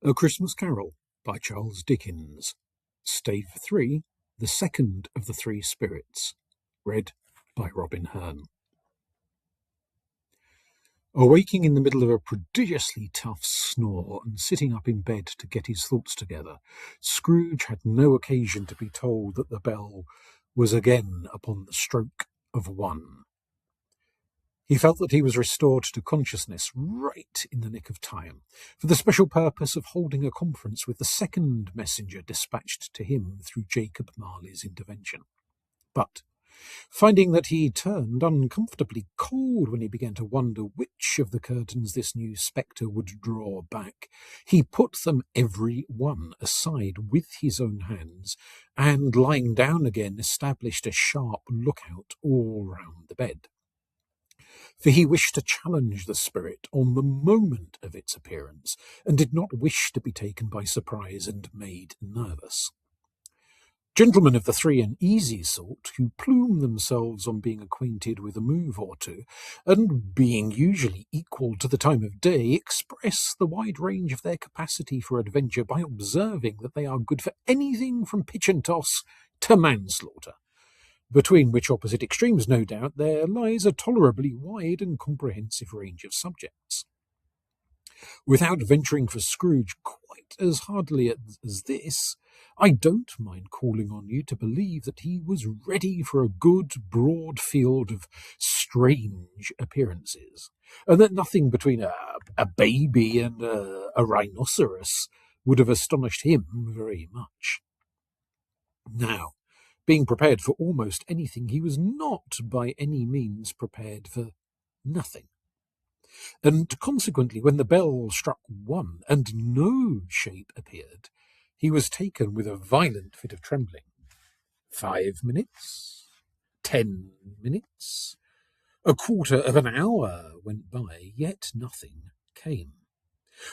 A Christmas Carol by Charles Dickens. Stave 3, the second of the three spirits. Read by Robin Hearn. Awaking in the middle of a prodigiously tough snore and sitting up in bed to get his thoughts together, Scrooge had no occasion to be told that the bell was again upon the stroke of 1. He felt that he was restored to consciousness right in the nick of time, for the special purpose of holding a conference with the second messenger dispatched to him through Jacob Marley's intervention. But, finding that he turned uncomfortably cold when he began to wonder which of the curtains this new spectre would draw back, he put them every one aside with his own hands, and, lying down again, established a sharp lookout all round the bed. For he wished to challenge the spirit on the moment of its appearance, and did not wish to be taken by surprise and made nervous. Gentlemen of the free and easy sort, who plume themselves on being acquainted with a move or two, and being usually equal to the time of day, express the wide range of their capacity for adventure by observing that they are good for anything from pitch and toss to manslaughter, between which opposite extremes, no doubt, there lies a tolerably wide and comprehensive range of subjects. Without venturing for Scrooge quite as hardly as this, I don't mind calling on you to believe that he was ready for a good broad field of strange appearances, and that nothing between a baby and a rhinoceros would have astonished him very much. Now, being prepared for almost anything, he was not by any means prepared for nothing. And consequently, when the bell struck 1 and no shape appeared, he was taken with a violent fit of trembling. 5 minutes, 10 minutes, a quarter of an hour went by, yet nothing came.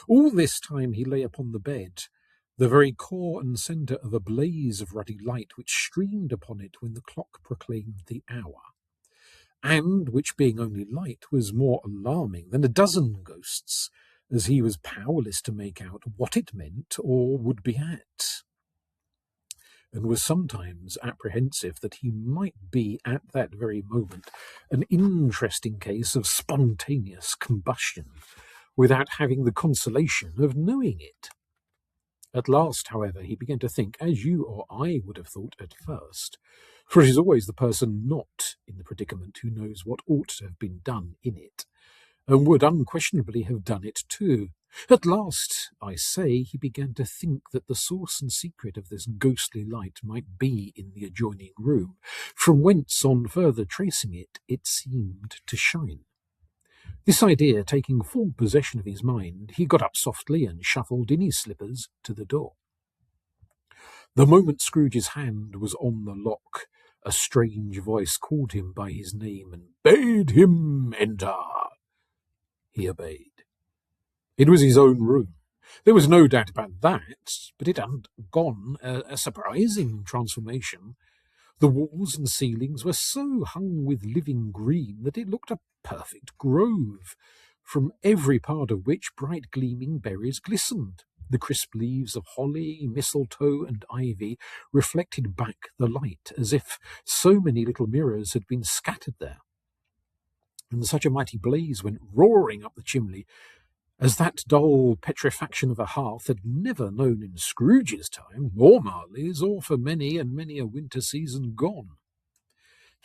All this time he lay upon the bed, the very core and centre of a blaze of ruddy light which streamed upon it when the clock proclaimed the hour, and which, being only light, was more alarming than a dozen ghosts, as he was powerless to make out what it meant or would be at, and was sometimes apprehensive that he might be at that very moment an interesting case of spontaneous combustion, without having the consolation of knowing it. At last, however, he began to think, as you or I would have thought at first, for it is always the person not in the predicament who knows what ought to have been done in it, and would unquestionably have done it too. At last, I say, he began to think that the source and secret of this ghostly light might be in the adjoining room, from whence, on further tracing it, it seemed to shine. This idea taking full possession of his mind, he got up softly and shuffled in his slippers to the door. The moment Scrooge's hand was on the lock, a strange voice called him by his name and bade him enter. He obeyed. It was his own room. There was no doubt about that, but it had undergone a surprising transformation. The walls and ceilings were so hung with living green that it looked a perfect grove, from every part of which bright gleaming berries glistened. The crisp leaves of holly, mistletoe, and ivy reflected back the light, as if so many little mirrors had been scattered there. And such a mighty blaze went roaring up the chimney as that dull petrifaction of a hearth had never known in Scrooge's time, or Marley's, or for many and many a winter season gone.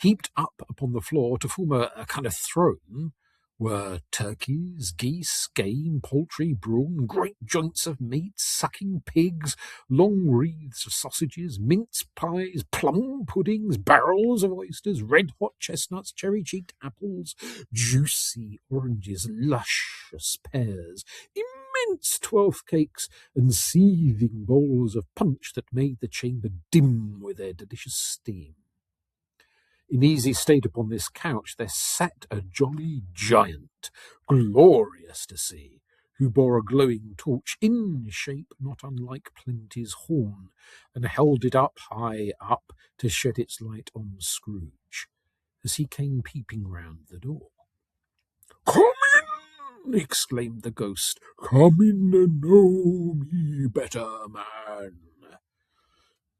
Heaped up upon the floor to form a kind of throne were turkeys, geese, game, poultry, brawn, great joints of meat, sucking pigs, long wreaths of sausages, mince pies, plum puddings, barrels of oysters, red-hot chestnuts, cherry-cheeked apples, juicy oranges, luscious pears, immense 12th cakes, and seething bowls of punch that made the chamber dim with their delicious steam. In easy state upon this couch there sat a jolly giant, glorious to see, who bore a glowing torch in shape not unlike Plenty's horn, and held it up high up to shed its light on Scrooge, as he came peeping round the door. "Come exclaimed the ghost. "Come in and know me better, man."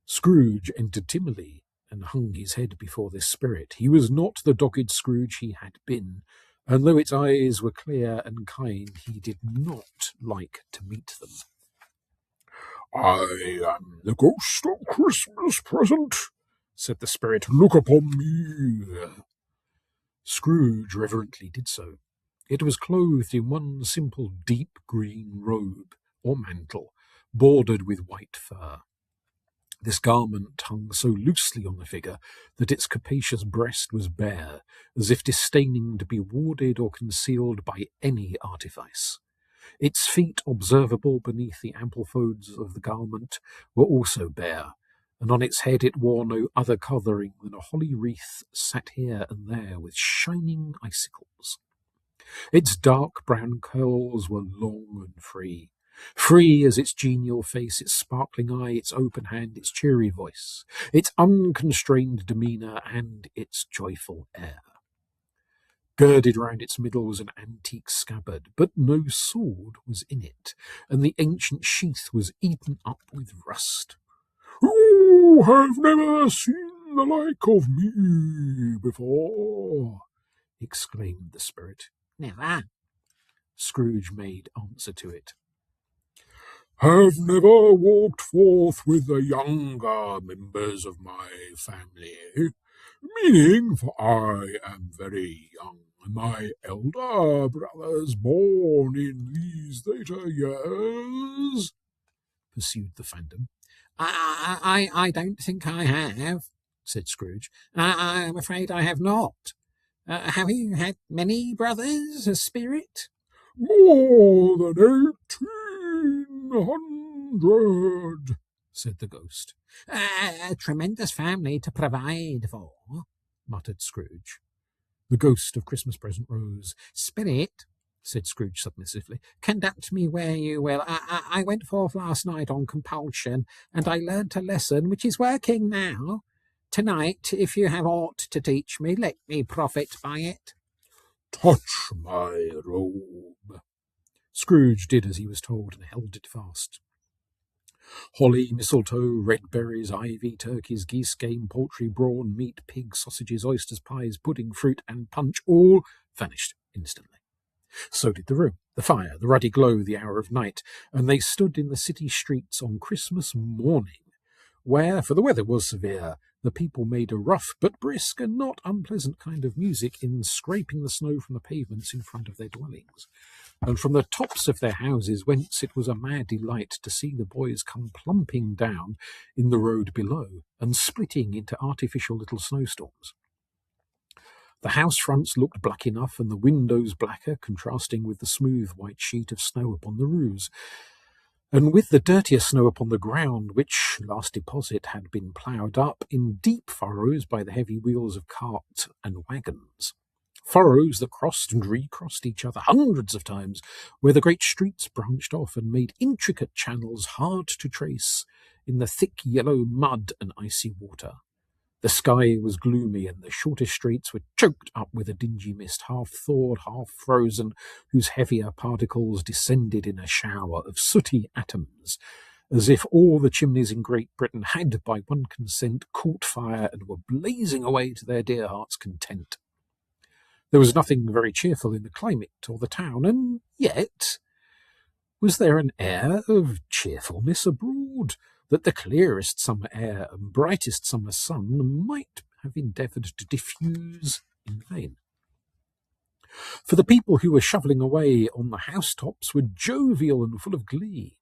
Scrooge entered timidly and hung his head before this spirit. He was not the dogged Scrooge he had been, and though its eyes were clear and kind, he did not like to meet them. "I am the ghost of Christmas present," said the spirit. "Look upon me." Scrooge reverently did so. It was clothed in one simple deep green robe or mantle, bordered with white fur. This garment hung so loosely on the figure that its capacious breast was bare, as if disdaining to be warded or concealed by any artifice. Its feet, observable beneath the ample folds of the garment, were also bare, and on its head it wore no other covering than a holly wreath sat here and there with shining icicles. Its dark brown curls were long and free as its genial face, its sparkling eye, its open hand, its cheery voice, its unconstrained demeanour, and its joyful air. Girded round its middle was an antique scabbard, but no sword was in it, and the ancient sheath was eaten up with rust. "You have never seen the like of me before," exclaimed the spirit. "Never," Scrooge made answer to it. "Have never walked forth with the younger members of my family, meaning, for I am very young, and my elder brothers born in these later years," pursued the phantom. I don't think I have," said Scrooge. "I'm afraid I have not. Have you had many brothers, a spirit?" "More than 1,800, said the ghost. A tremendous family to provide for," muttered Scrooge. The ghost of Christmas present rose. "Spirit," said Scrooge submissively, "conduct me where you will. I went forth last night on compulsion, and I learnt a lesson which is working now. Tonight, if you have aught to teach me, let me profit by it." "Touch my robe." Scrooge did as he was told and held it fast. Holly, mistletoe, red berries, ivy, turkeys, geese, game, poultry, brawn, meat, pig, sausages, oysters, pies, pudding, fruit, and punch all vanished instantly. So did the room, the fire, the ruddy glow, the hour of night, and they stood in the city streets on Christmas morning, where, for the weather was severe, the people made a rough but brisk and not unpleasant kind of music in scraping the snow from the pavements in front of their dwellings, and from the tops of their houses, whence it was a mad delight to see the boys come plumping down in the road below and splitting into artificial little snowstorms. The house fronts looked black enough, and the windows blacker, contrasting with the smooth white sheet of snow upon the roofs, and with the dirtier snow upon the ground, which last deposit had been ploughed up in deep furrows by the heavy wheels of cart and waggons. Furrows that crossed and recrossed each other hundreds of times, where the great streets branched off and made intricate channels hard to trace in the thick yellow mud and icy water. The sky was gloomy, and the shortest streets were choked up with a dingy mist, half thawed, half frozen, whose heavier particles descended in a shower of sooty atoms, as if all the chimneys in Great Britain had, by one consent, caught fire and were blazing away to their dear hearts' content. There was nothing very cheerful in the climate or the town, and yet was there an air of cheerfulness abroad that the clearest summer air and brightest summer sun might have endeavoured to diffuse in vain. For the people who were shovelling away on the housetops were jovial and full of glee,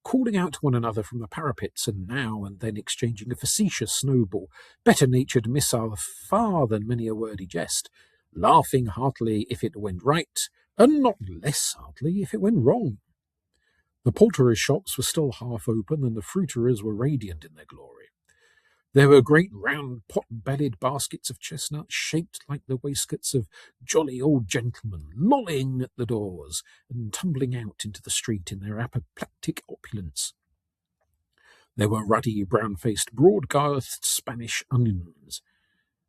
calling out to one another from the parapets, and now and then exchanging a facetious snowball, better-natured missile far than many a wordy jest, laughing heartily if it went right, and not less heartily if it went wrong. The poulterers' shops were still half open, and the fruiterers were radiant in their glory. There were great round pot-bellied baskets of chestnuts, shaped like the waistcoats of jolly old gentlemen, lolling at the doors and tumbling out into the street in their apoplectic opulence. There were ruddy, brown-faced, broad-girthed Spanish onions,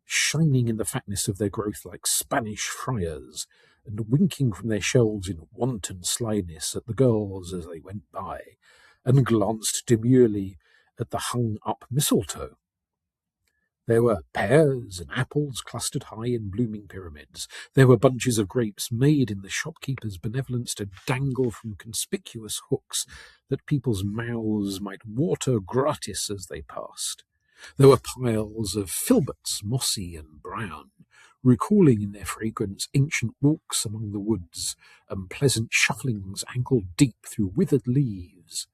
shining in the fatness of their growth like Spanish friars, and winking from their shelves in wanton slyness at the girls as they went by, and glanced demurely at the hung-up mistletoe. There were pears and apples clustered high in blooming pyramids. There were bunches of grapes made in the shopkeeper's benevolence to dangle from conspicuous hooks that people's mouths might water gratis as they passed. There were piles of filberts, mossy and brown, recalling in their fragrance ancient walks among the woods and pleasant shufflings ankle-deep through withered leaves.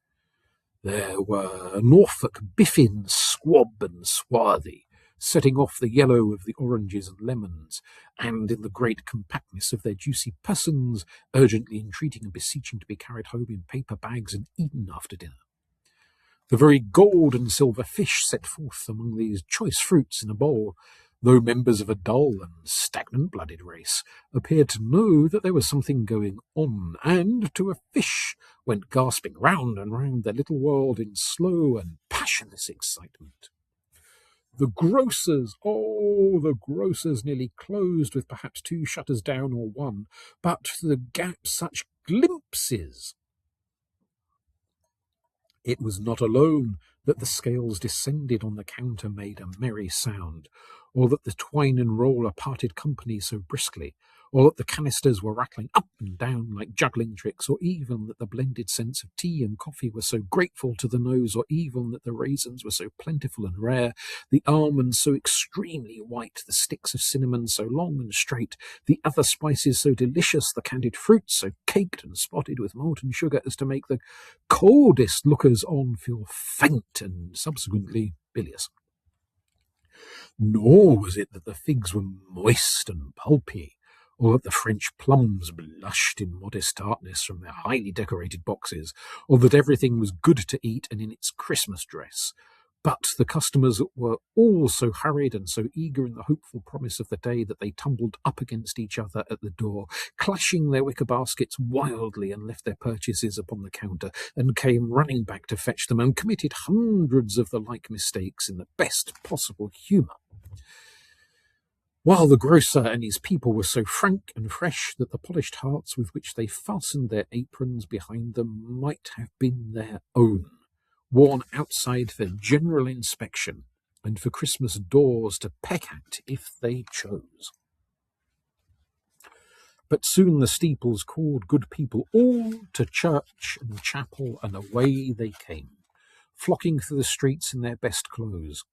There were Norfolk biffins, squab and swarthy, setting off the yellow of the oranges and lemons, and in the great compactness of their juicy persons, urgently entreating and beseeching to be carried home in paper bags and eaten after dinner. The very gold and silver fish set forth among these choice fruits in a bowl, though members of a dull and stagnant-blooded race, appeared to know that there was something going on, and to a fish went gasping round and round their little world in slow and passionless excitement. The grocers, the grocers nearly closed with perhaps 2 shutters down or 1, but the gap such glimpses. It was not alone that the scales descended on the counter made a merry sound, or that the twine and roller parted company so briskly, or that the canisters were rattling up and down like juggling tricks, or even that the blended scents of tea and coffee were so grateful to the nose, or even that the raisins were so plentiful and rare, the almonds so extremely white, the sticks of cinnamon so long and straight, the other spices so delicious, the candied fruits so caked and spotted with molten sugar as to make the coldest lookers-on feel faint and subsequently bilious. Nor was it that the figs were moist and pulpy, or that the French plums blushed in modest tartness from their highly decorated boxes, or that everything was good to eat and in its Christmas dress. But the customers were all so hurried and so eager in the hopeful promise of the day that they tumbled up against each other at the door, clashing their wicker baskets wildly, and left their purchases upon the counter, and came running back to fetch them, and committed hundreds of the like mistakes in the best possible humour. While the grocer and his people were so frank and fresh that the polished hearts with which they fastened their aprons behind them might have been their own, worn outside for general inspection and for Christmas doors to peck at if they chose. But soon the steeples called good people all to church and chapel, and away they came, flocking through the streets in their best clothes,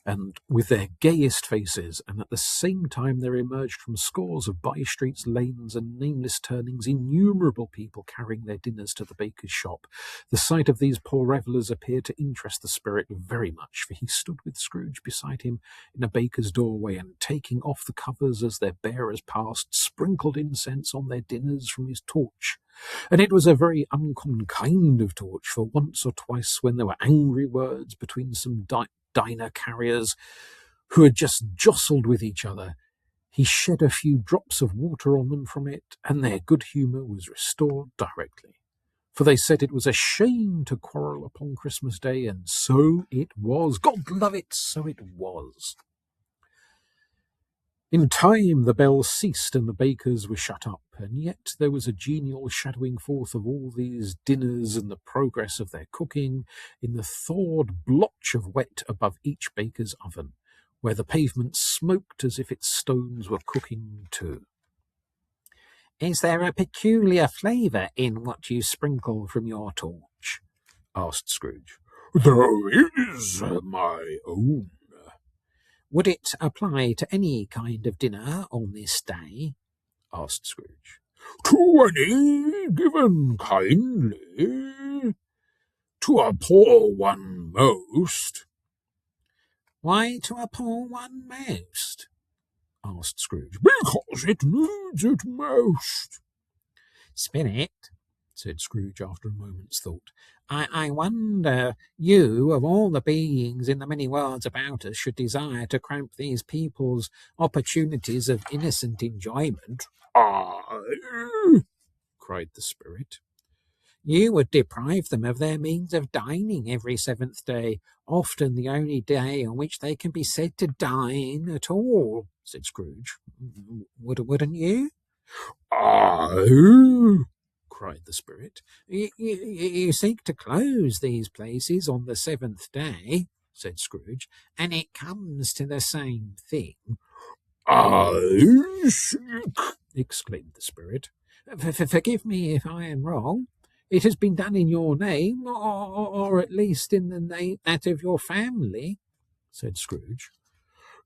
and with their gayest faces, and at the same time there emerged from scores of by-streets, lanes, and nameless turnings innumerable people carrying their dinners to the baker's shop. The sight of these poor revellers appeared to interest the spirit very much, for he stood with Scrooge beside him in a baker's doorway, and taking off the covers as their bearers passed, sprinkled incense on their dinners from his torch. And it was a very uncommon kind of torch, for once or twice when there were angry words between some diner carriers who had just jostled with each other, he shed a few drops of water on them from it, and their good humour was restored directly. For they said it was a shame to quarrel upon Christmas Day, and so it was. God love it, so it was. In time the bells ceased and the bakers were shut up, and yet there was a genial shadowing forth of all these dinners and the progress of their cooking in the thawed blotch of wet above each baker's oven, where the pavement smoked as if its stones were cooking too. "Is there a peculiar flavour in what you sprinkle from your torch?" asked Scrooge. "There is, my own." "Would it apply to any kind of dinner on this day?" asked Scrooge. "To any given kindly. To a poor one most." "Why to a poor one most?" asked Scrooge. "Because it needs it most." "Spirit," said Scrooge after a moment's thought, I wonder you, of all the beings in the many worlds about us, should desire to cramp these people's opportunities of innocent enjoyment." "I," cried the spirit. You would deprive them of their means of dining every seventh day, often the only day on which they can be said to dine at all, said Scrooge. Wouldn't you? Oh, cried the spirit. You seek to close these places on the seventh day, said Scrooge, and it comes to the same thing. I seek, exclaimed the spirit. Forgive me if I am wrong. It has been done in your name, or at least in the name that of your family, said Scrooge.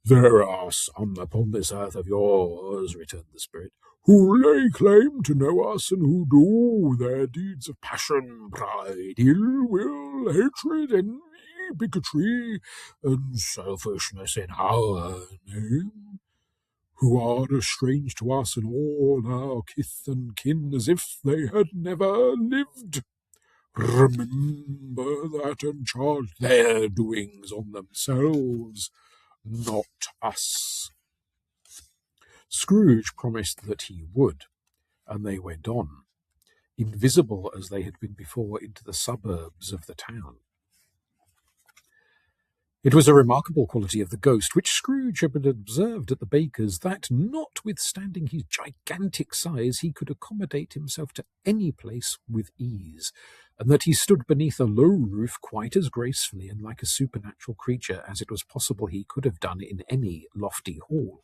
There are some upon this earth of yours, returned the spirit, who lay claim to know us, and who do their deeds of passion, pride, ill will, hatred, envy, bigotry, and selfishness in our name, who are as strange to us and all our kith and kin as if they had never lived. Remember that, and charge their doings on themselves, not us. Scrooge promised that he would, and they went on, invisible as they had been before, into the suburbs of the town. It was a remarkable quality of the ghost, which Scrooge had observed at the baker's, that, notwithstanding his gigantic size, he could accommodate himself to any place with ease, and that he stood beneath a low roof quite as gracefully and like a supernatural creature as it was possible he could have done in any lofty hall.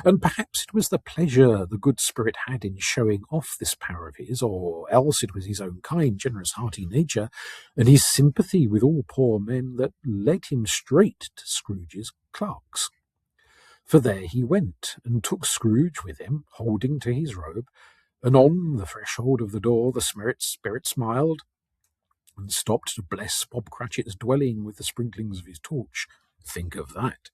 And perhaps it was the pleasure the good spirit had in showing off this power of his, or else it was his own kind, generous, hearty nature, and his sympathy with all poor men, that led him straight to Scrooge's clerk's. For there he went, and took Scrooge with him, holding to his robe, and on the threshold of the door the spirit smiled, and stopped to bless Bob Cratchit's dwelling with the sprinklings of his torch. Think of that!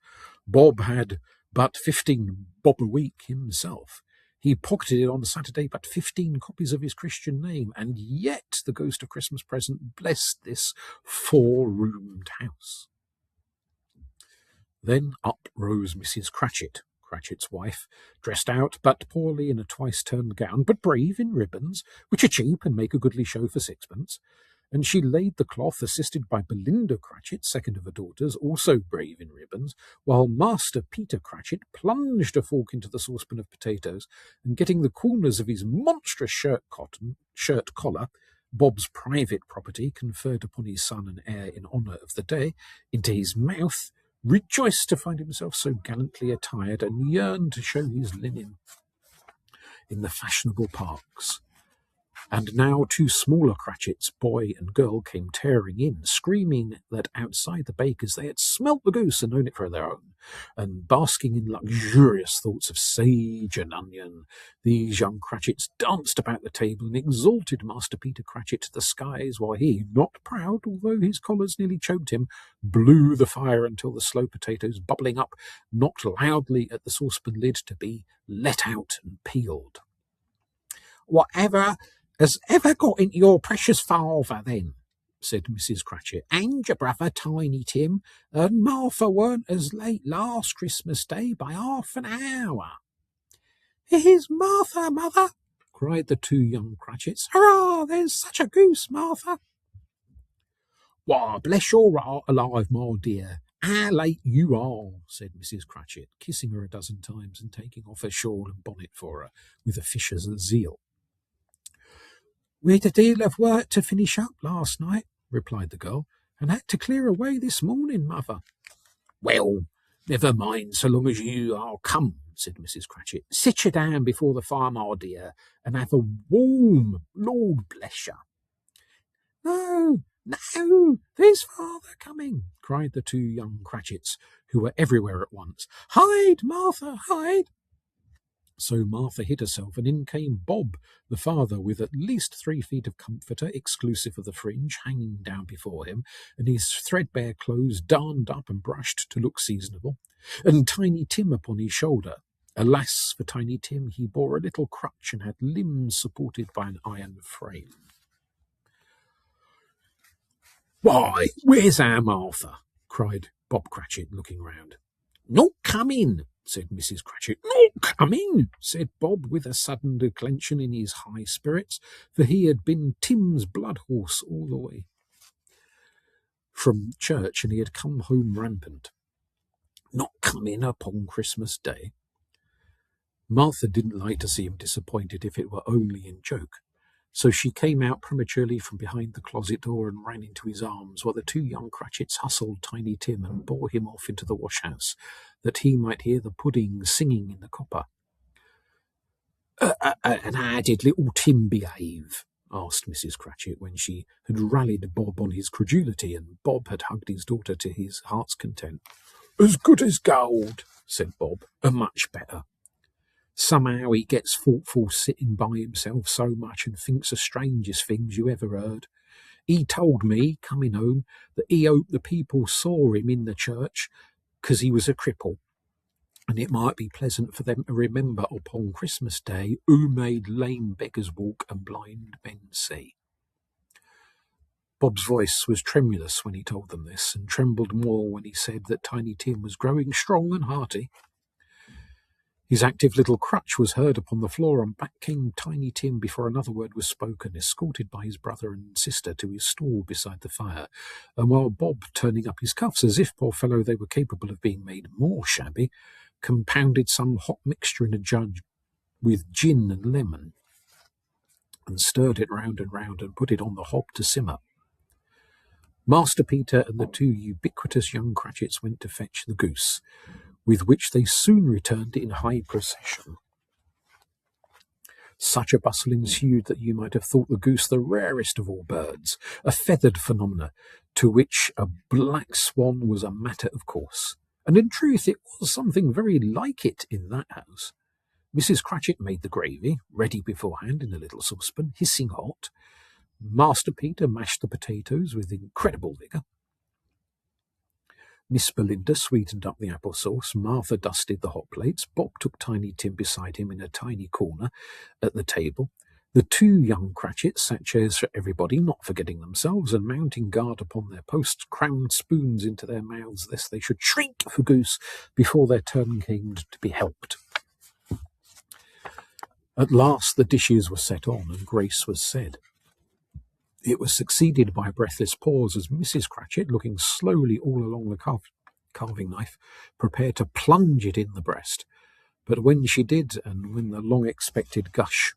Bob had but 15 bob a week himself. He pocketed on Saturday but 15 copies of his Christian name, and yet the ghost of Christmas present blessed this 4-roomed house. Then up rose Mrs. Cratchit, Cratchit's wife, dressed out but poorly in a twice-turned gown, but brave in ribbons, which are cheap and make a goodly show for sixpence, and she laid the cloth, assisted by Belinda Cratchit, second of her daughters, also brave in ribbons, while Master Peter Cratchit plunged a fork into the saucepan of potatoes, and getting the corners of his monstrous shirt collar, Bob's private property, conferred upon his son and heir in honour of the day, into his mouth, rejoiced to find himself so gallantly attired, and yearned to show his linen in the fashionable parks. And now 2 smaller Cratchits, boy and girl, came tearing in, screaming that outside the baker's they had smelt the goose and known it for their own, and basking in luxurious thoughts of sage and onion, these young Cratchits danced about the table and exalted Master Peter Cratchit to the skies, while he, not proud, although his collars nearly choked him, blew the fire until the slow potatoes, bubbling up, knocked loudly at the saucepan lid to be let out and peeled. "Whatever has ever got into your precious father, then?" said Mrs. Cratchit, "and your brother Tiny Tim, and Martha weren't as late last Christmas Day by half an hour." "Here's Martha, mother!" cried the 2 young Cratchits. "Hurrah! There's such a goose, Martha!" "Why, bless your heart alive, my dear, how late you are," said Mrs. Cratchit, kissing her a dozen times and taking off her shawl and bonnet for her with a fisher's zeal. "We'd a deal of work to finish up last night," replied the girl, "and had to clear away this morning, mother." "Well, never mind so long as you are come," said Mrs. Cratchit. "Sit you down before the fire, my dear, and have a warm, Lord bless you." "No, no, there's father coming," cried the 2 young Cratchits, who were everywhere at once. "Hide, Martha, hide!" So Martha hid herself, and in came Bob, the father, with at least 3 feet of comforter, exclusive of the fringe, hanging down before him, and his threadbare clothes darned up and brushed to look seasonable, and Tiny Tim upon his shoulder. Alas for Tiny Tim, he bore a little crutch and had limbs supported by an iron frame. "Why, where's our Martha?" cried Bob Cratchit, looking round. "Not coming," said Mrs. Cratchit. "Not coming," said Bob, with a sudden declension in his high spirits, for he had been Tim's blood horse all the way from church, and he had come home rampant. "Not coming upon Christmas Day." Martha didn't like to see him disappointed if it were only in joke, so she came out prematurely from behind the closet door and ran into his arms, while the two young Cratchits hustled Tiny Tim and bore him off into the wash-house, that he might hear the pudding singing in the copper. "And how did little Tim behave?" asked Mrs. Cratchit, when she had rallied Bob on his credulity, and Bob had hugged his daughter to his heart's content. "As good as gold," said Bob, "and much better. Somehow he gets thoughtful sitting by himself so much, and thinks the strangest things you ever heard. He told me, coming home, that he hoped the people saw him in the church, 'cause he was a cripple, and it might be pleasant for them to remember upon Christmas Day who made lame beggars walk and blind men see." Bob's voice was tremulous when he told them this, and trembled more when he said that Tiny Tim was growing strong and hearty. His active little crutch was heard upon the floor, and back came Tiny Tim before another word was spoken, escorted by his brother and sister to his stall beside the fire, and while Bob, turning up his cuffs as if, poor fellow, they were capable of being made more shabby, compounded some hot mixture in a jug with gin and lemon, and stirred it round and round, and put it on the hob to simmer. Master Peter and the two ubiquitous young Cratchits went to fetch the goose, with which they soon returned in high procession. Such a bustle ensued that you might have thought the goose the rarest of all birds, a feathered phenomena, to which a black swan was a matter of course. And in truth it was something very like it in that house. Mrs. Cratchit made the gravy, ready beforehand in a little saucepan, hissing hot. Master Peter mashed the potatoes with incredible vigour. Miss Belinda sweetened up the apple sauce, Martha dusted the hot plates, Bob took Tiny Tim beside him in a tiny corner at the table. The two young Cratchits sat chairs for everybody, not forgetting themselves, and mounting guard upon their posts, crammed spoons into their mouths, lest they should shriek for goose before their turn came to be helped. At last the dishes were set on, and grace was said. It was succeeded by a breathless pause as Mrs. Cratchit, looking slowly all along the carving knife, prepared to plunge it in the breast. But when she did, and when the long-expected gush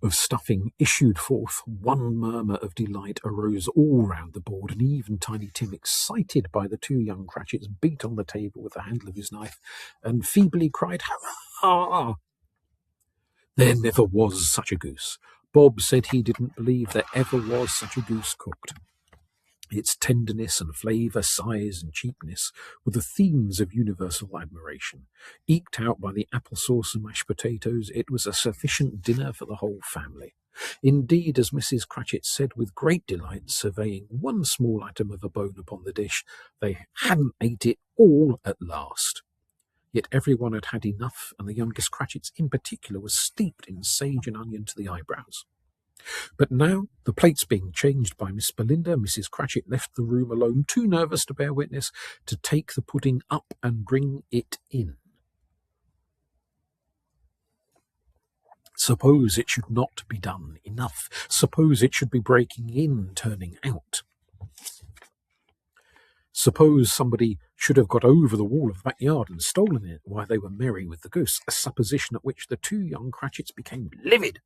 of stuffing issued forth, one murmur of delight arose all round the board, and even Tiny Tim, excited by the two young Cratchits, beat on the table with the handle of his knife, and feebly cried, "Hurrah!" There never was such a goose. Bob said he didn't believe there ever was such a goose cooked. Its tenderness and flavour, size and cheapness were the themes of universal admiration. Eked out by the apple sauce and mashed potatoes, it was a sufficient dinner for the whole family. Indeed, as Mrs. Cratchit said with great delight, surveying one small atom of a bone upon the dish, they hadn't ate it all at last. Yet everyone had had enough, and the youngest Cratchits in particular was steeped in sage and onion to the eyebrows. But now, the plates being changed by Miss Belinda, Mrs. Cratchit left the room alone, too nervous to bear witness, to take the pudding up and bring it in. Suppose it should not be done enough. Suppose it should be breaking in, turning out. Suppose somebody should have got over the wall of the backyard and stolen it while they were merry with the goose, a supposition at which the two young Cratchits became livid.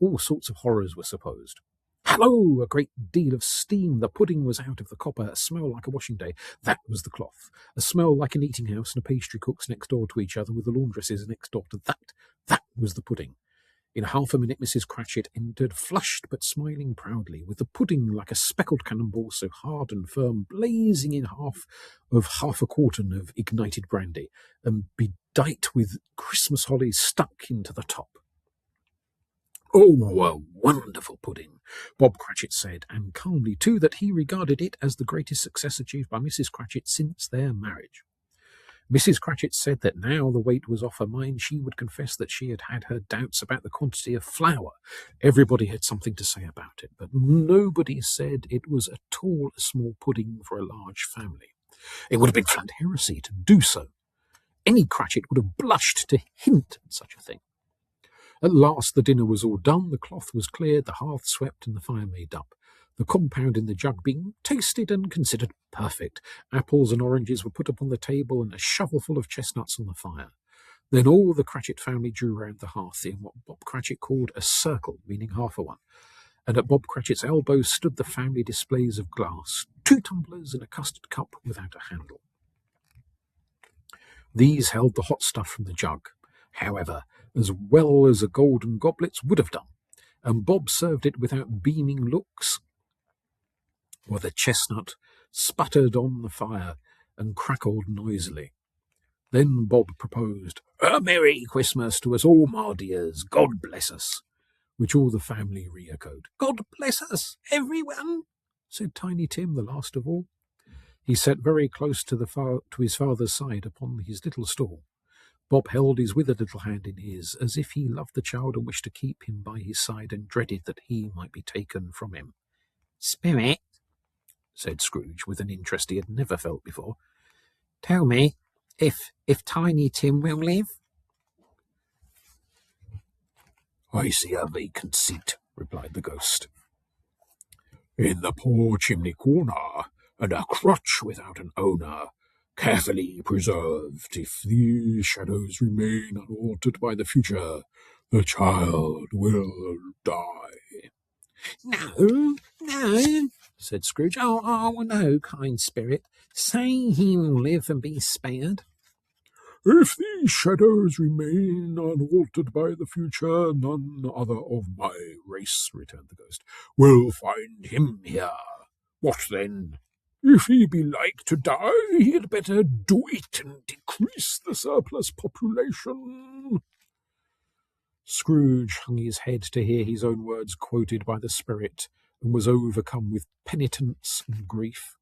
All sorts of horrors were supposed. Hallo! A great deal of steam. The pudding was out of the copper. A smell like a washing day. That was the cloth. A smell like an eating house and a pastry cook's next door to each other, with the laundresses next door to that. That was the pudding. In half a minute Mrs. Cratchit entered, flushed but smiling proudly, with the pudding like a speckled cannonball, so hard and firm, blazing in half a quartern of ignited brandy, and bedight with Christmas holly stuck into the top. "Oh, a wonderful pudding," Bob Cratchit said, and calmly too, that he regarded it as the greatest success achieved by Mrs. Cratchit since their marriage. Mrs. Cratchit said that now the weight was off her mind, she would confess that she had had her doubts about the quantity of flour. Everybody had something to say about it, but nobody said it was at all a small pudding for a large family. It would have been flat heresy to do so. Any Cratchit would have blushed to hint at such a thing. At last the dinner was all done, the cloth was cleared, the hearth swept, and the fire made up. The compound in the jug being tasted and considered perfect. Apples and oranges were put upon the table, and a shovelful of chestnuts on the fire. Then all the Cratchit family drew round the hearth in what Bob Cratchit called a circle, meaning half a one. And at Bob Cratchit's elbow stood the family displays of glass, 2 tumblers and a custard cup without a handle. These held the hot stuff from the jug, however, as well as the golden goblets would have done, and Bob served it without beaming looks, while the chestnut sputtered on the fire and crackled noisily. Then Bob proposed, "A Merry Christmas to us all, my dears, God bless us," which all the family re-echoed. "God bless us, everyone," said Tiny Tim, the last of all. He sat very close to his father's side upon his little stool. Bob held his withered little hand in his, as if he loved the child and wished to keep him by his side and dreaded that he might be taken from him. "Spirit," said Scrooge, with an interest he had never felt before, "tell me if Tiny Tim will live." "I see a vacant seat," replied the ghost, "in the poor chimney corner, and a crutch without an owner, carefully preserved. If these shadows remain unaltered by the future, the child will die." "No, no," said Scrooge. "Oh, no, kind spirit. Say he will live and be spared." "If these shadows remain unaltered by the future, none other of my race," returned the ghost, "will find him here. What then? If he be like to die, he had better do it and decrease the surplus population." Scrooge hung his head to hear his own words quoted by the spirit, and was overcome with penitence and grief.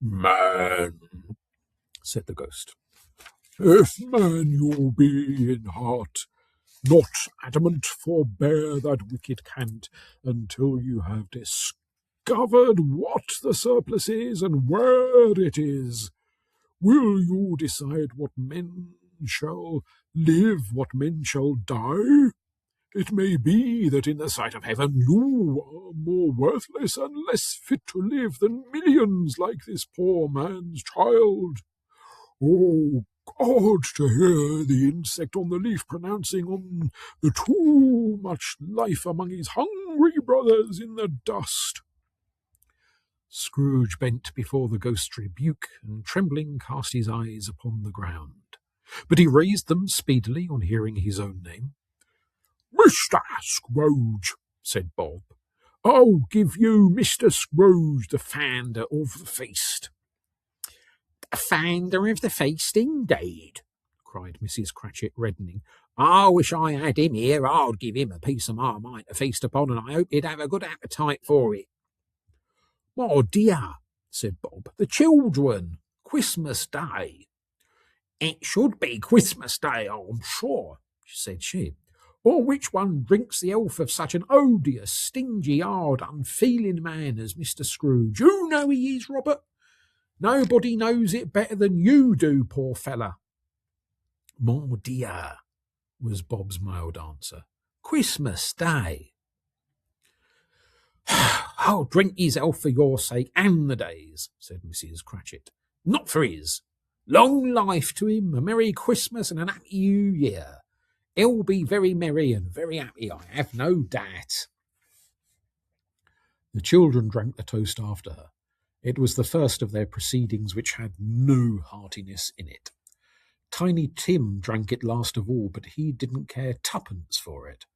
"Man," said the ghost, "if man you be in heart, not adamant, forbear that wicked cant until you have discovered what the surplus is and where it is. Will you decide what men shall live, what men shall die? It may be that in the sight of heaven you are more worthless and less fit to live than millions like this poor man's child. Oh, God, to hear the insect on the leaf pronouncing on the too much life among his hungry brothers in the dust." Scrooge bent before the ghost's rebuke, and trembling cast his eyes upon the ground. But he raised them speedily on hearing his own name. "Mr. Scrooge," said Bob, "I'll give you Mr. Scrooge, the founder of the feast." "The founder of the feast, indeed," cried Mrs. Cratchit, reddening. "I wish I had him here. I'd give him a piece of my mind to feast upon, and I hope he'd have a good appetite for it." "My dear," said Bob, "the children, Christmas Day." "It should be Christmas Day, I'm sure," said she. "Or which one drinks the health of such an odious, stingy, hard, unfeeling man as Mr. Scrooge? You know he is, Robert. Nobody knows it better than you do, poor fella." "My dear," was Bob's mild answer, "Christmas Day." "I'll drink his health for your sake and the day's," said Mrs. Cratchit. "Not for his. Long life to him, a Merry Christmas and an Happy New Year. He'll be very merry and very happy, I have no doubt." The children drank the toast after her. It was the first of their proceedings which had no heartiness in it. Tiny Tim drank it last of all, but he didn't care twopence for it.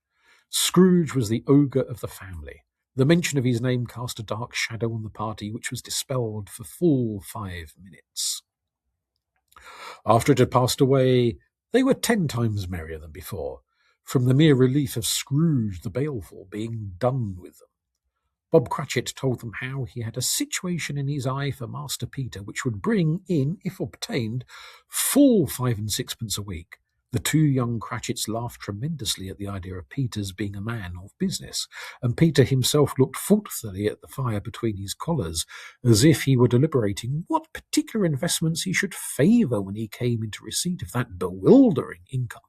Scrooge was the ogre of the family. The mention of his name cast a dark shadow on the party, which was dispelled for full 5 minutes. After it had passed away, they were 10 times merrier than before, from the mere relief of Scrooge the baleful being done with them. Bob Cratchit told them how he had a situation in his eye for Master Peter, which would bring in, if obtained, full 5 and 6pence a week, The two young Cratchits laughed tremendously at the idea of Peter's being a man of business, and Peter himself looked thoughtfully at the fire between his collars, as if he were deliberating what particular investments he should favour when he came into receipt of that bewildering income.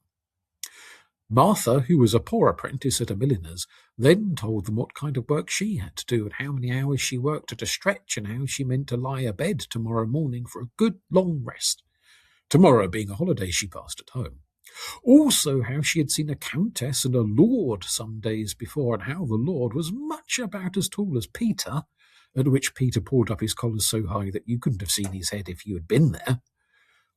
Martha, who was a poor apprentice at a milliner's, then told them what kind of work she had to do and how many hours she worked at a stretch and how she meant to lie abed tomorrow morning for a good long rest. Tomorrow being a holiday she passed at home. Also how she had seen a countess and a lord some days before, and how the lord was much about as tall as Peter, at which Peter pulled up his collars so high that you couldn't have seen his head if you had been there.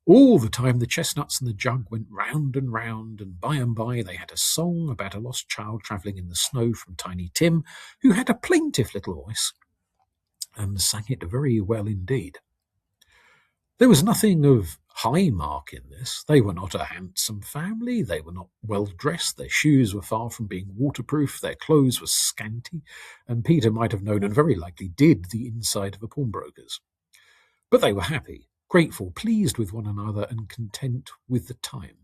All the time the chestnuts and the jug went round, and by and by they had a song about a lost child travelling in the snow from Tiny Tim, who had a plaintive little voice, and sang it very well indeed. There was nothing of high mark in this. They were not a handsome family, they were not well dressed, their shoes were far from being waterproof, their clothes were scanty, and Peter might have known, and very likely did, the inside of a pawnbroker's. But they were happy, grateful, pleased with one another, and content with the time.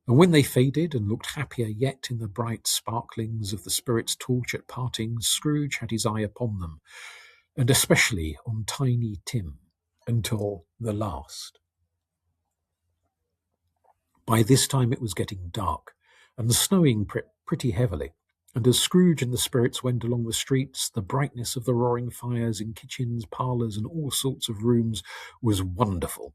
And when they faded and looked happier yet in the bright sparklings of the spirit's torch at parting, Scrooge had his eye upon them, and especially on Tiny Tim, until the last. By this time it was getting dark, and snowing pretty heavily, and as Scrooge and the spirits went along the streets, the brightness of the roaring fires in kitchens, parlours, and all sorts of rooms was wonderful.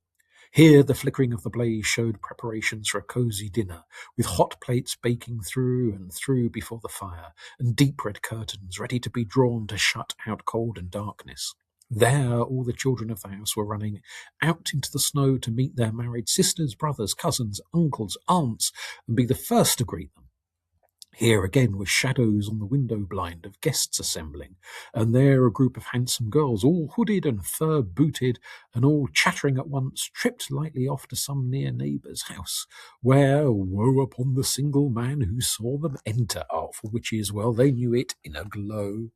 Here the flickering of the blaze showed preparations for a cosy dinner, with hot plates baking through and through before the fire, and deep red curtains ready to be drawn to shut out cold and darkness. There all the children of the house were running out into the snow to meet their married sisters, brothers, cousins, uncles, aunts, and be the first to greet them. Here again were shadows on the window blind of guests assembling, and there a group of handsome girls, all hooded and fur-booted, and all chattering at once, tripped lightly off to some near neighbour's house, where woe upon the single man who saw them enter, for which is well they knew it in a glow.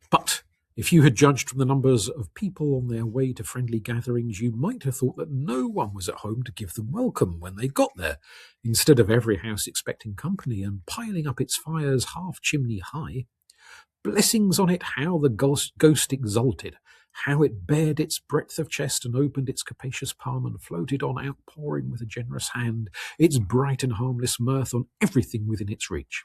But if you had judged from the numbers of people on their way to friendly gatherings, you might have thought that no one was at home to give them welcome when they got there, instead of every house expecting company and piling up its fires half-chimney high. Blessings on it, how the ghost exulted, how it bared its breadth of chest and opened its capacious palm and floated on, outpouring with a generous hand its bright and harmless mirth on everything within its reach.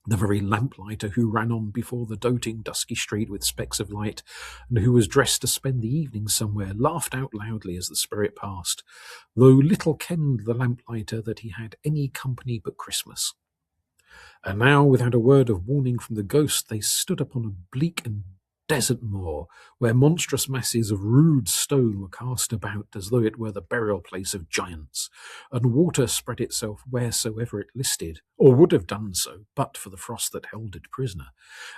The very lamplighter who ran on before the doting dusky street with specks of light, and who was dressed to spend the evening somewhere, laughed out loudly as the spirit passed, though little kenned the lamplighter that he had any company but Christmas. And now, without a word of warning from the ghost, they stood upon a bleak and desert moor, where monstrous masses of rude stone were cast about as though it were the burial place of giants, and water spread itself wheresoever it listed, or would have done so, but for the frost that held it prisoner,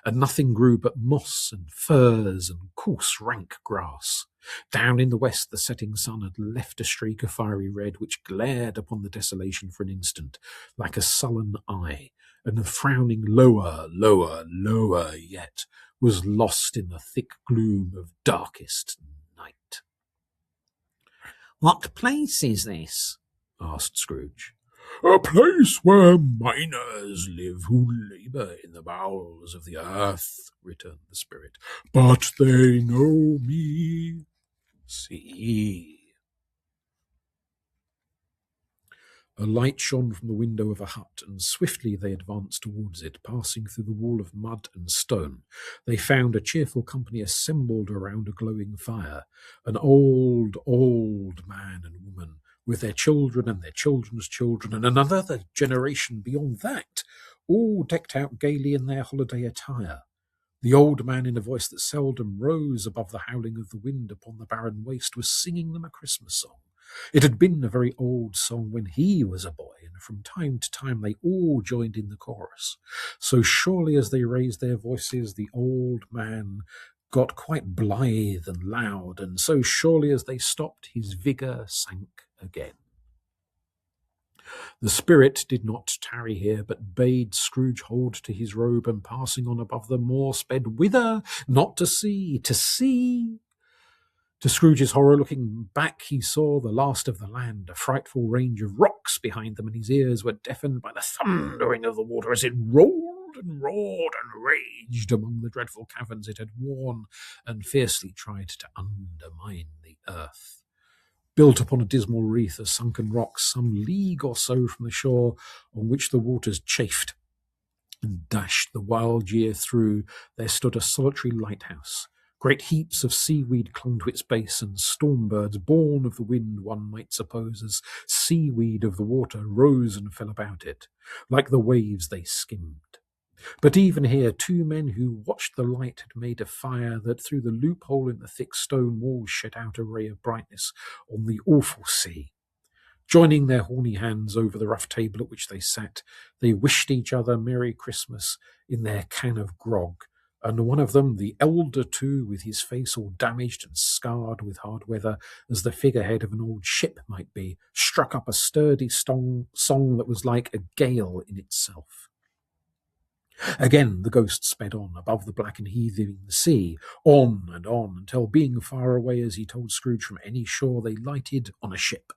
and nothing grew but moss and furze and coarse rank grass. Down in the west the setting sun had left a streak of fiery red, which glared upon the desolation for an instant, like a sullen eye, and frowning lower, lower, lower yet, was lost in the thick gloom of darkest night. "What place is this?" asked Scrooge. A place where miners live who labour in the bowels of the earth, returned the spirit. But they know me. See. A light shone from the window of a hut, and swiftly they advanced towards it, passing through the wall of mud and stone. They found a cheerful company assembled around a glowing fire, an old, old man and woman, with their children and their children's children, and another generation beyond that, all decked out gaily in their holiday attire. The old man, in a voice that seldom rose above the howling of the wind upon the barren waste, was singing them a Christmas song. It had been a very old song when he was a boy, and from time to time they all joined in the chorus. So surely as they raised their voices, the old man got quite blithe and loud, and so surely as they stopped, his vigour sank again. The spirit did not tarry here, but bade Scrooge hold to his robe, and passing on above the moor, sped whither? Not to sea, to sea. To Scrooge's horror, looking back, he saw the last of the land, a frightful range of rocks behind them, and his ears were deafened by the thundering of the water as it rolled and roared and raged among the dreadful caverns it had worn and fiercely tried to undermine the earth. Built upon a dismal wreath of sunken rocks, some league or so from the shore, on which the waters chafed and dashed the wild year through, there stood a solitary lighthouse. Great heaps of seaweed clung to its base, and storm birds, born of the wind, one might suppose, as seaweed of the water, rose and fell about it. Like the waves they skimmed. But even here 2 men who watched the light had made a fire that through the loophole in the thick stone walls shed out a ray of brightness on the awful sea. Joining their horny hands over the rough table at which they sat, they wished each other Merry Christmas in their can of grog, and one of them, the elder too, with his face all damaged and scarred with hard weather, as the figurehead of an old ship might be, struck up a sturdy song that was like a gale in itself. Again the ghost sped on, above the black and heaving sea, on, until, being far away, as he told Scrooge, from any shore, they lighted on a ship.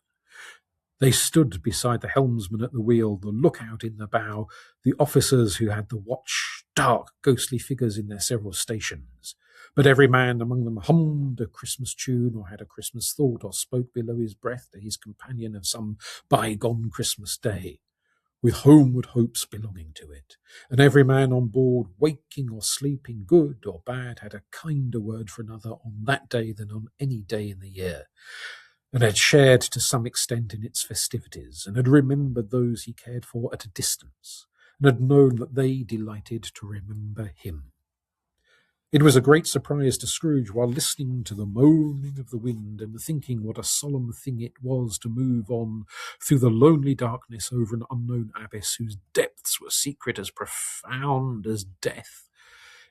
They stood beside the helmsman at the wheel, the lookout in the bow, the officers who had the watch, dark, ghostly figures in their several stations. But every man among them hummed a Christmas tune, or had a Christmas thought, or spoke below his breath to his companion of some bygone Christmas day, with homeward hopes belonging to it. And every man on board, waking or sleeping, good or bad, had a kinder word for another on that day than on any day in the year, and had shared to some extent in its festivities, and had remembered those he cared for at a distance, and had known that they delighted to remember him. It was a great surprise to Scrooge, while listening to the moaning of the wind and thinking what a solemn thing it was to move on through the lonely darkness over an unknown abyss whose depths were secret as profound as death.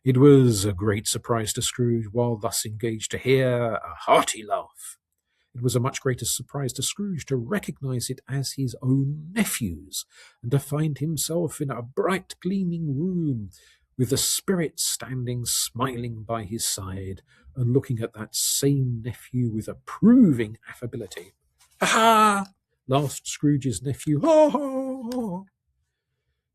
It was a great surprise to Scrooge, while thus engaged, to hear a hearty laugh. It was a much greater surprise to Scrooge to recognise it as his own nephew's, and to find himself in a bright gleaming room, with the spirit standing smiling by his side, and looking at that same nephew with approving affability. "Ha ha!" laughed Scrooge's nephew. "Ha ha ha!"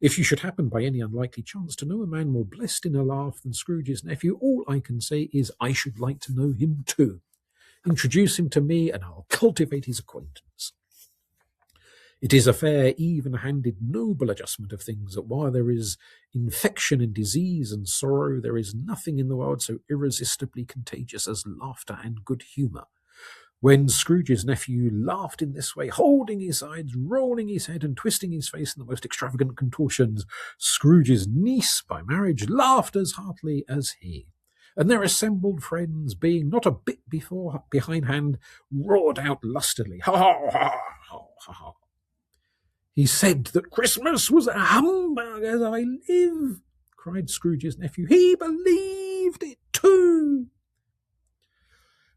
If you should happen by any unlikely chance to know a man more blessed in a laugh than Scrooge's nephew, all I can say is I should like to know him too. Introduce him to me, and I'll cultivate his acquaintance. It is a fair, even-handed, noble adjustment of things that while there is infection and disease and sorrow, there is nothing in the world so irresistibly contagious as laughter and good humour. When Scrooge's nephew laughed in this way, holding his sides, rolling his head, and twisting his face in the most extravagant contortions, Scrooge's niece, by marriage, laughed as heartily as he. And their assembled friends, being not a bit behindhand, roared out lustily, "Ha ha ha ha ha ha!" "He said that Christmas was a humbug, as I live," cried Scrooge's nephew. "He believed it too."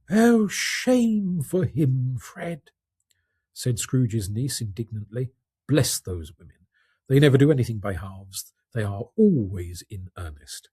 "Oh, shame for him, Fred," said Scrooge's niece indignantly. Bless those women. They never do anything by halves. They are always in earnest.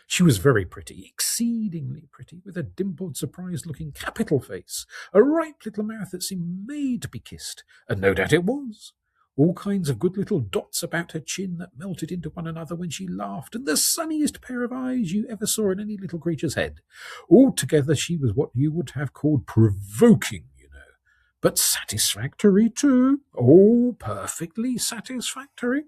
She was very pretty, exceedingly pretty, with a dimpled, surprised-looking, capital face, a ripe little mouth that seemed made to be kissed, and no doubt it was. All kinds of good little dots about her chin that melted into one another when she laughed, and the sunniest pair of eyes you ever saw in any little creature's head. Altogether she was what you would have called provoking, but satisfactory too. Oh, perfectly satisfactory.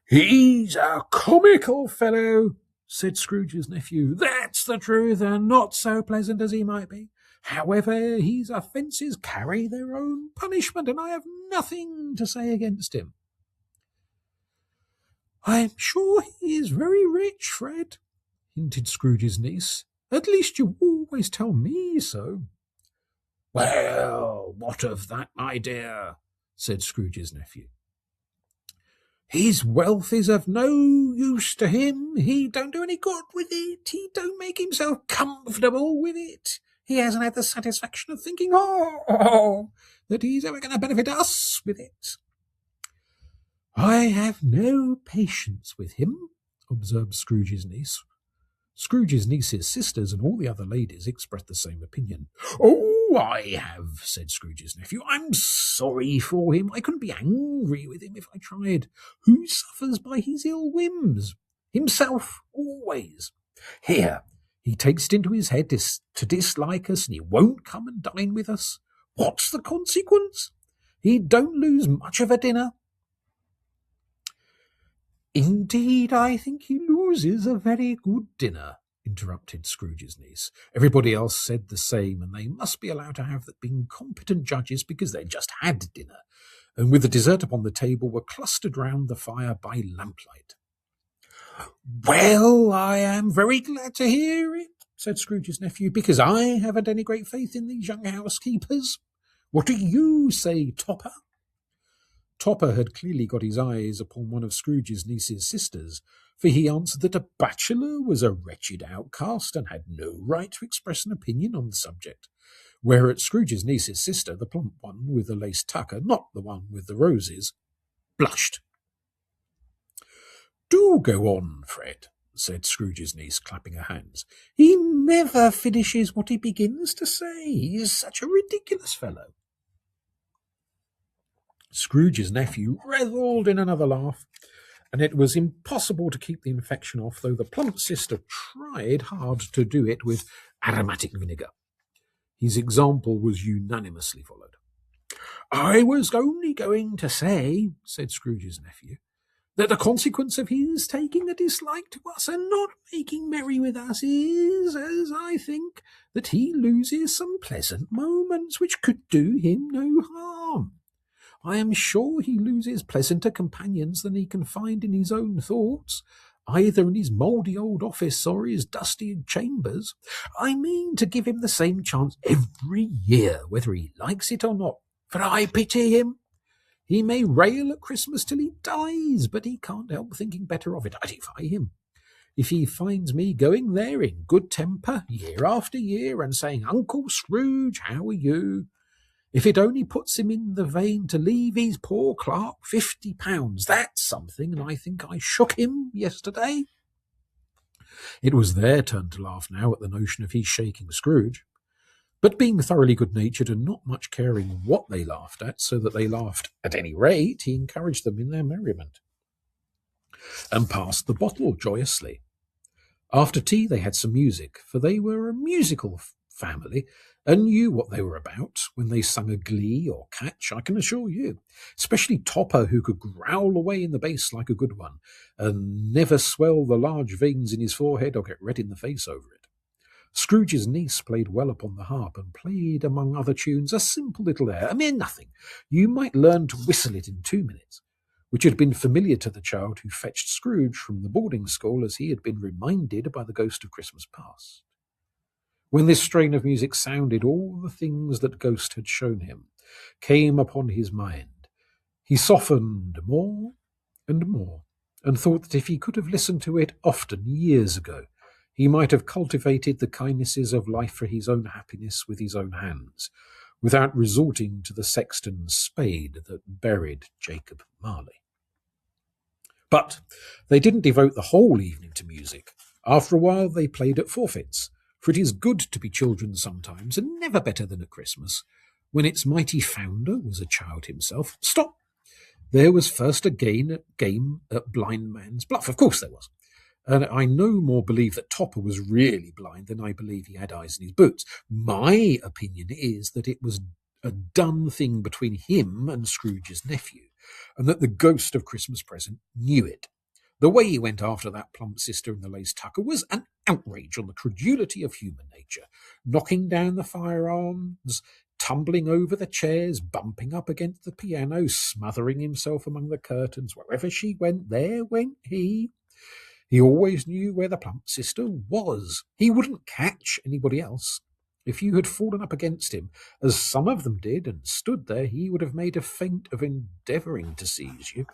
"He's a comical fellow," said Scrooge's nephew. "That's the truth, and not so pleasant as he might be. However, his offences carry their own punishment, and I have nothing to say against him." "I'm sure he is very rich, Fred," hinted Scrooge's niece. "At least you always tell me so." "Well, what of that, my dear?" said Scrooge's nephew. "His wealth is of no use to him. He don't do any good with it. He don't make himself comfortable with it. He hasn't had the satisfaction of thinking, that he's ever going to benefit us with it." "I have no patience with him," observed Scrooge's niece. Scrooge's niece's sisters and all the other ladies expressed the same opinion. "Oh, I have," said Scrooge's nephew. "I'm sorry for him. I couldn't be angry with him if I tried. Who suffers by his ill whims? Himself, always. Here, he takes it into his head to dislike us, and he won't come and dine with us. What's the consequence? He don't lose much of a dinner." "Indeed, I think he loses a very good dinner," interrupted Scrooge's niece. Everybody else said the same, and they must be allowed to have been competent judges because they'd just had dinner, and with the dessert upon the table were clustered round the fire by lamplight. "Well, I am very glad to hear it," said Scrooge's nephew, "because I haven't any great faith in these young housekeepers. What do you say, Topper?" Topper had clearly got his eyes upon one of Scrooge's niece's sisters, for he answered that a bachelor was a wretched outcast and had no right to express an opinion on the subject, whereat Scrooge's niece's sister, the plump one with the lace tucker, not the one with the roses, blushed. "Do go on, Fred," said Scrooge's niece, clapping her hands. "He never finishes what he begins to say. He is such a ridiculous fellow." Scrooge's nephew revelled in another laugh, and it was impossible to keep the infection off, though the plump sister tried hard to do it with aromatic vinegar. His example was unanimously followed. "I was only going to say," said Scrooge's nephew, "that the consequence of his taking a dislike to us and not making merry with us is, as I think, that he loses some pleasant moments which could do him no harm. I am sure he loses pleasanter companions than he can find in his own thoughts, either in his mouldy old office or his dusty chambers. I mean to give him the same chance every year, whether he likes it or not, for I pity him. He may rail at Christmas till he dies, but he can't help thinking better of it. I defy him. If he finds me going there in good temper year after year and saying, 'Uncle Scrooge, how are you?' if it only puts him in the vein to leave his poor clerk £50, that's something, and I think I shook him yesterday." It was their turn to laugh now at the notion of his shaking Scrooge. But being thoroughly good-natured and not much caring what they laughed at, so that they laughed at any rate, he encouraged them in their merriment, and passed the bottle joyously. After tea they had some music, for they were a musical family, and knew what they were about when they sung a glee or catch, I can assure you, especially Topper, who could growl away in the bass like a good one, and never swell the large veins in his forehead or get red in the face over it. Scrooge's niece played well upon the harp, and played, among other tunes, a simple little air, a mere nothing. You might learn to whistle it in 2 minutes, which had been familiar to the child who fetched Scrooge from the boarding school, as he had been reminded by the ghost of Christmas past. When this strain of music sounded, all the things that Ghost had shown him came upon his mind. He softened more and more, and thought that if he could have listened to it often years ago, he might have cultivated the kindnesses of life for his own happiness with his own hands, without resorting to the sexton's spade that buried Jacob Marley. But they didn't devote the whole evening to music. After a while they played at forfeits, for it is good to be children sometimes, and never better than at Christmas, when its mighty founder was a child himself. Stop! There was first a game at blind man's bluff. Of course there was. And I no more believe that Topper was really blind than I believe he had eyes in his boots. My opinion is that it was a done thing between him and Scrooge's nephew, and that the ghost of Christmas present knew it. The way he went after that plump sister in the lace tucker was an outrage on the credulity of human nature, knocking down the firearms, tumbling over the chairs, bumping up against the piano, smothering himself among the curtains. Wherever she went, there went he. He always knew where the plump sister was. He wouldn't catch anybody else. If you had fallen up against him, as some of them did, and stood there, he would have made a feint of endeavouring to seize you,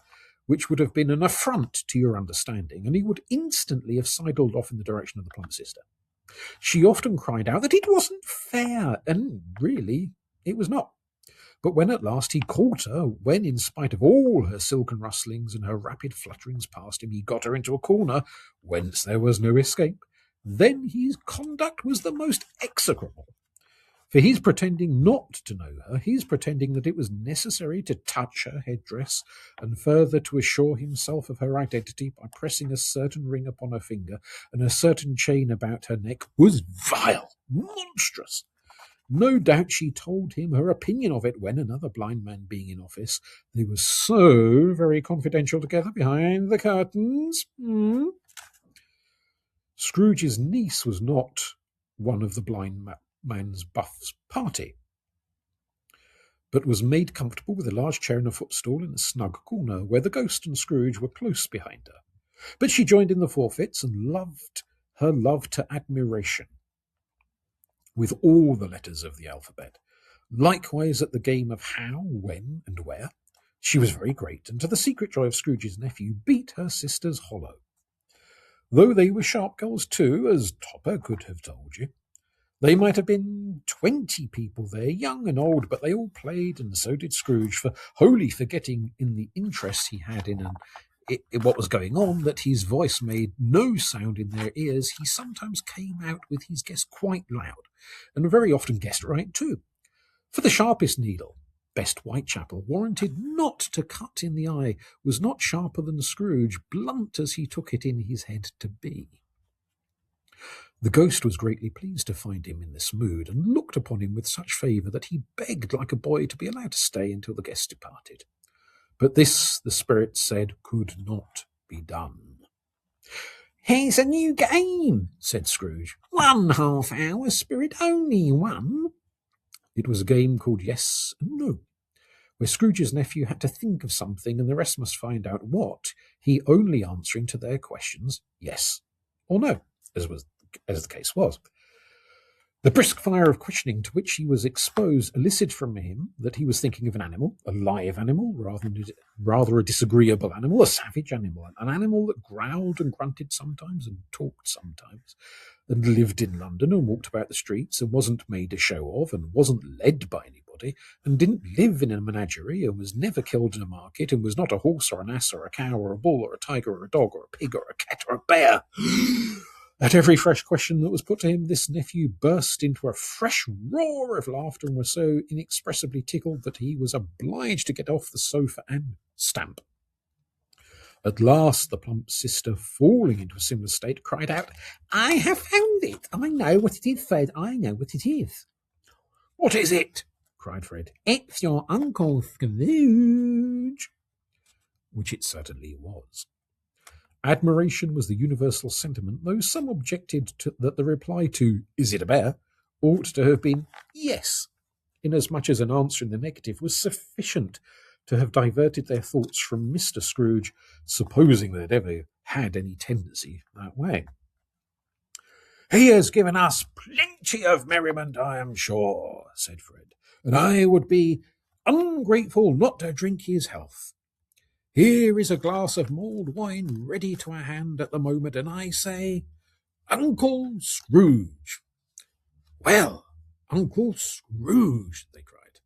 which would have been an affront to your understanding, and he would instantly have sidled off in the direction of the plump sister. She often cried out that it wasn't fair, and really it was not. But when at last he caught her, when, in spite of all her silken rustlings and her rapid flutterings past him, he got her into a corner whence there was no escape, then his conduct was the most execrable. For he's pretending not to know her, he's pretending that it was necessary to touch her headdress, and further to assure himself of her identity by pressing a certain ring upon her finger and a certain chain about her neck, was vile, monstrous. No doubt she told him her opinion of it when, another blind man being in office, they were so very confidential together behind the curtains. Scrooge's niece was not one of the blind man's buff's party, but was made comfortable with a large chair and a footstool in a snug corner where the ghost and Scrooge were close behind her. But she joined in the forfeits and loved her love to admiration with all the letters of the alphabet. Likewise at the game of how, when, and where, she was very great, and to the secret joy of Scrooge's nephew, beat her sisters hollow. Though they were sharp girls too, as Topper could have told you. They might have been 20 people there, young and old, but they all played, and so did Scrooge, for wholly forgetting in the interest he had in what was going on, that his voice made no sound in their ears. He sometimes came out with his guess quite loud, and very often guessed right too. For the sharpest needle, best Whitechapel, warranted not to cut in the eye, was not sharper than Scrooge, blunt as he took it in his head to be. The ghost was greatly pleased to find him in this mood, and looked upon him with such favour that he begged like a boy to be allowed to stay until the guest departed. But this, the spirit said, could not be done. "Here's a new game," said Scrooge. "1 half-hour, spirit, only one." It was a game called Yes and No, where Scrooge's nephew had to think of something and the rest must find out what, he only answering to their questions yes or no, as the case was. The brisk fire of questioning to which he was exposed elicited from him that he was thinking of an animal, a live animal, rather a disagreeable animal, a savage animal, an animal that growled and grunted sometimes and talked sometimes, and lived in London and walked about the streets and wasn't made a show of and wasn't led by anybody and didn't live in a menagerie and was never killed in a market and was not a horse or an ass or a cow or a bull or a tiger or a dog or a pig or a cat or a bear. At every fresh question that was put to him, this nephew burst into a fresh roar of laughter and was so inexpressibly tickled that he was obliged to get off the sofa and stamp. At last the plump sister, falling into a similar state, cried out, "I have found it! I know what it is, Fred, I know what it is." "What is it?" cried Fred. "It's your Uncle Scrooge." Which it certainly was. Admiration was the universal sentiment, though some objected that the reply to "Is it a bear?" ought to have been "Yes," inasmuch as an answer in the negative was sufficient to have diverted their thoughts from Mr. Scrooge, supposing they had ever had any tendency that way. "He has given us plenty of merriment, I am sure," said Fred, "and I would be ungrateful not to drink his health. Here is a glass of mulled wine ready to our hand at the moment, and I say, Uncle Scrooge." "Well, Uncle Scrooge," they cried.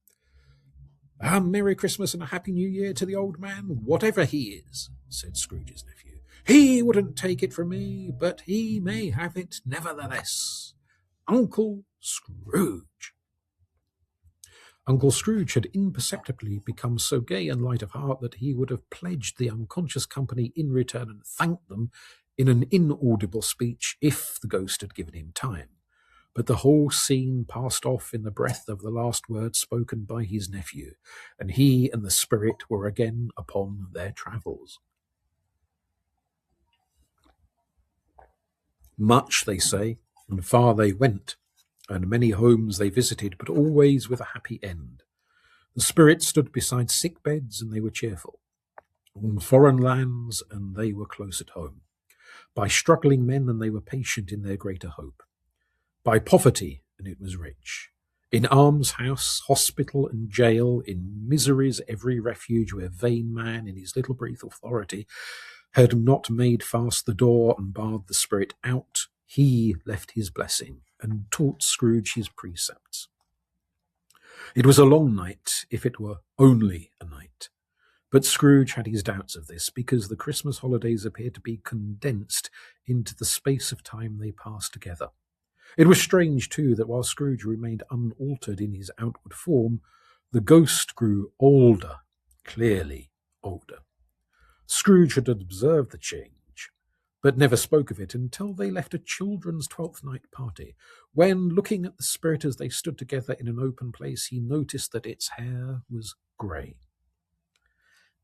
"A Merry Christmas and a Happy New Year to the old man, whatever he is," said Scrooge's nephew. "He wouldn't take it from me, but he may have it nevertheless. Uncle Scrooge." Uncle Scrooge had imperceptibly become so gay and light of heart that he would have pledged the unconscious company in return and thanked them in an inaudible speech if the ghost had given him time. But the whole scene passed off in the breath of the last word spoken by his nephew, and he and the spirit were again upon their travels. Much, they say, and far they went, and many homes they visited, but always with a happy end. The spirit stood beside sick beds, and they were cheerful. On foreign lands, and they were close at home. By struggling men, and they were patient in their greater hope. By poverty, and it was rich. In almshouse, hospital, and jail, in misery's every refuge, where vain man, in his little brief authority, had not made fast the door and barred the spirit out, he left his blessing, and taught Scrooge his precepts. It was a long night, if it were only a night, But Scrooge had his doubts of this, because the Christmas holidays appeared to be condensed into the space of time they passed together. It was strange, too, that while Scrooge remained unaltered in his outward form, the ghost grew older, clearly older. Scrooge had observed the change, but never spoke of it until they left a children's 12th night party, when, looking at the spirit as they stood together in an open place, he noticed that its hair was grey.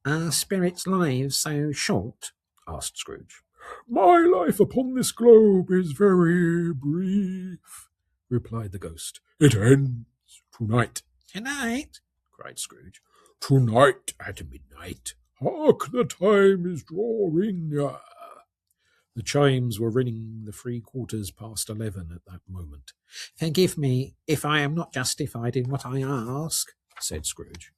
"Are spirits' lives so short?" asked Scrooge. My life upon this globe is very brief, replied the ghost. It ends tonight. "Tonight?" cried Scrooge. Tonight at midnight. Hark, the time is drawing near. The chimes were ringing the 11:15 at that moment. "Forgive me if I am not justified in what I ask," said Scrooge,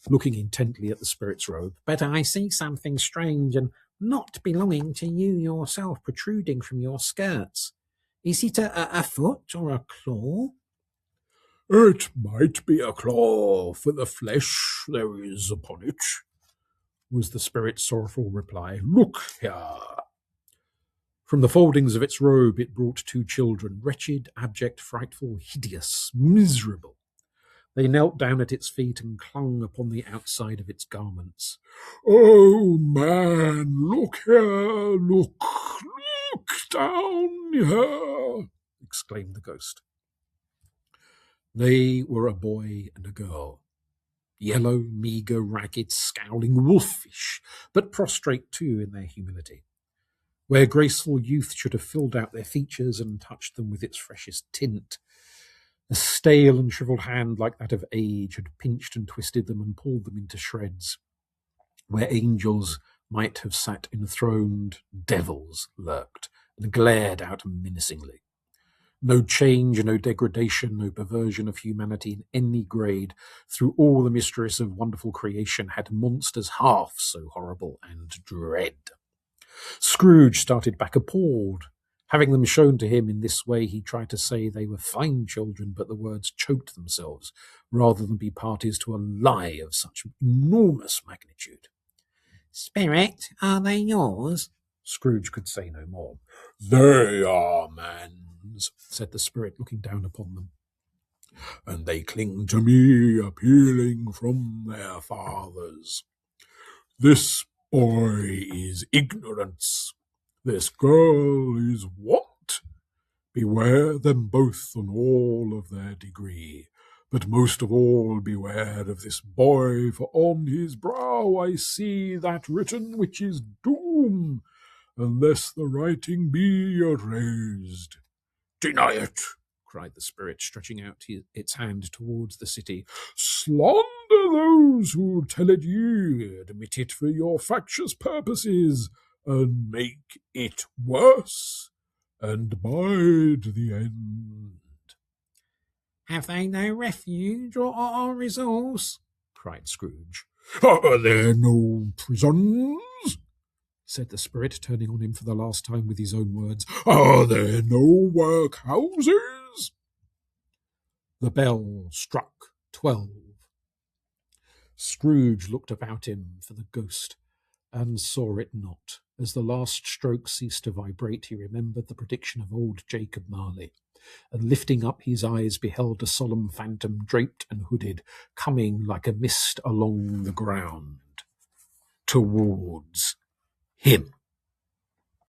looking intently at the spirit's robe. "but I see something strange and not belonging to you yourself protruding from your skirts. Is it a foot or a claw?" It might be a claw for the flesh there is upon it, was the spirit's sorrowful reply. Look here. From the foldings of its robe it brought 2 children, wretched, abject, frightful, hideous, miserable. They knelt down at its feet and clung upon the outside of its garments. Oh, man, look here, look down here, exclaimed the ghost. They were a boy and a girl, yellow, meagre, ragged, scowling, wolfish, but prostrate too in their humility. Where graceful youth should have filled out their features and touched them with its freshest tint, a stale and shriveled hand like that of age had pinched and twisted them and pulled them into shreds. Where angels might have sat enthroned, devils lurked and glared out menacingly. No change, no degradation, no perversion of humanity in any grade. Through all the mysteries of wonderful creation had monsters half so horrible and dread. Scrooge started back appalled. Having them shown to him in this way, he tried to say they were fine children, but the words choked themselves, rather than be parties to a lie of such enormous magnitude. "Spirit, are they yours?" Scrooge could say no more. They are man's, said the spirit, looking down upon them. And they cling to me, appealing from their fathers. This boy is ignorance. This girl is want. Beware them both on all of their degree. But most of all beware of this boy, for on his brow I see that written which is doom, unless the writing be erased. Deny it, cried the spirit, stretching out its hand towards the city. Slander those who tell it ye, admit it for your factious purposes, and make it worse, and bide the end. "Have they no refuge or resource?" cried Scrooge. Are there no prisons? said the spirit, turning on him for the last time with his own words. Are there no workhouses? The bell struck 12. Scrooge looked about him for the ghost, and saw it not. As the last stroke ceased to vibrate, he remembered the prediction of old Jacob Marley, and lifting up his eyes beheld a solemn phantom, draped and hooded, coming like a mist along the ground towards him.